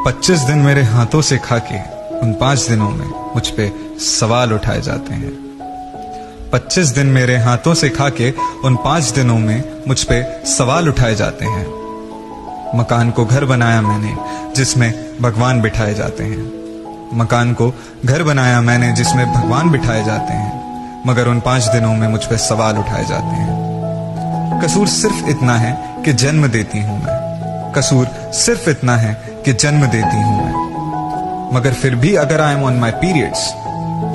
25 दिन मेरे हाथों से खा के उन 5 दिनों में मुझ पे सवाल उठाए जाते हैं। 25 दिन मेरे हाथों से खा के उन 5 दिनों में मुझ पे सवाल उठाए जाते हैं। मकान को घर बनाया मैंने जिसमें भगवान बिठाए जाते हैं। मकान को घर बनाया मैंने जिसमें भगवान बिठाए जाते हैं, मगर उन 5 दिनों में मुझ पे सवाल उठाए जाते हैं। कसूर सिर्फ इतना है कि जन्म देती हूं मैं। कसूर सिर्फ इतना है कि जन्म देती हूं मैं, मगर फिर भी अगर I am on my periods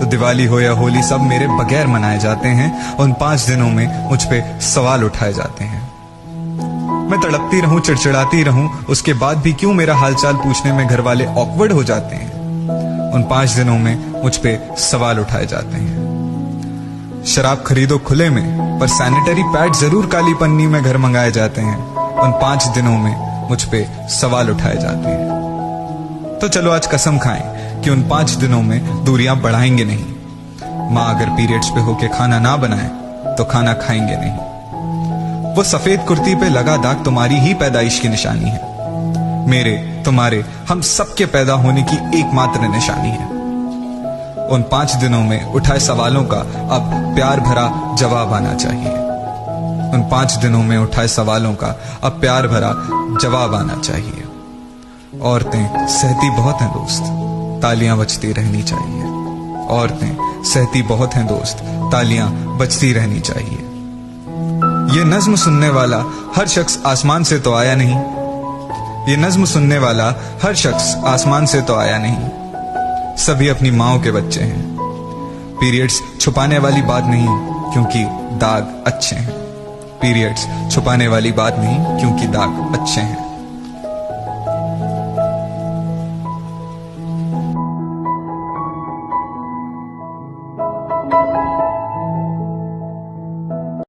तो दिवाली हो या होली सब मेरे बगैर मनाए जाते हैं। उन 5 दिनों में मुझ पे सवाल उठाए जाते हैं। मैं तड़पती रहूं, चिड़चिड़ाती रहूं, उसके बाद भी क्यों मेरा हालचाल पूछने में घर वाले ऑकवर्ड हो जाते हैं। उन 5 दिनों में मुझ पे सवाल उठाए जाते हैं। शराब खरीदो खुले में, पर सैनिटरी पैड जरूर काली पन्नी में घर मंगाए जाते हैं। उन 5 दिनों में मुझ पे सवाल उठाए जाते हैं। तो चलो आज कसम खाएं कि उन 5 दिनों में दूरियां बढ़ाएंगे नहीं। माँ अगर पीरियड्स पे होके खाना ना बनाए तो खाना खाएंगे नहीं। वो सफेद कुर्ती पे लगा दाग तुम्हारी ही पैदाइश की निशानी है। मेरे, तुम्हारे, हम सबके पैदा होने की एकमात्र निशानी है। उन 5 दिनों में उठाए सवालों का अब प्यार भरा जवाब आना चाहिए। उन 5 दिनों में उठाए सवालों का अब प्यार भरा जवाब आना चाहिए। औरतें सहती बहुत हैं दोस्त, तालियां बजती रहनी चाहिए। औरतें सहती बहुत हैं दोस्त, तालियां बजती रहनी चाहिए। ये नज्म सुनने वाला हर शख्स आसमान से तो आया नहीं। ये नज्म सुनने वाला हर शख्स आसमान से तो आया नहीं। सभी अपनी माओ के बच्चे हैं। पीरियड्स छुपाने वाली बात नहीं, क्योंकि दाग अच्छे हैं। पीरियड्स छुपाने वाली बात नहीं, क्योंकि दाग अच्छे हैं।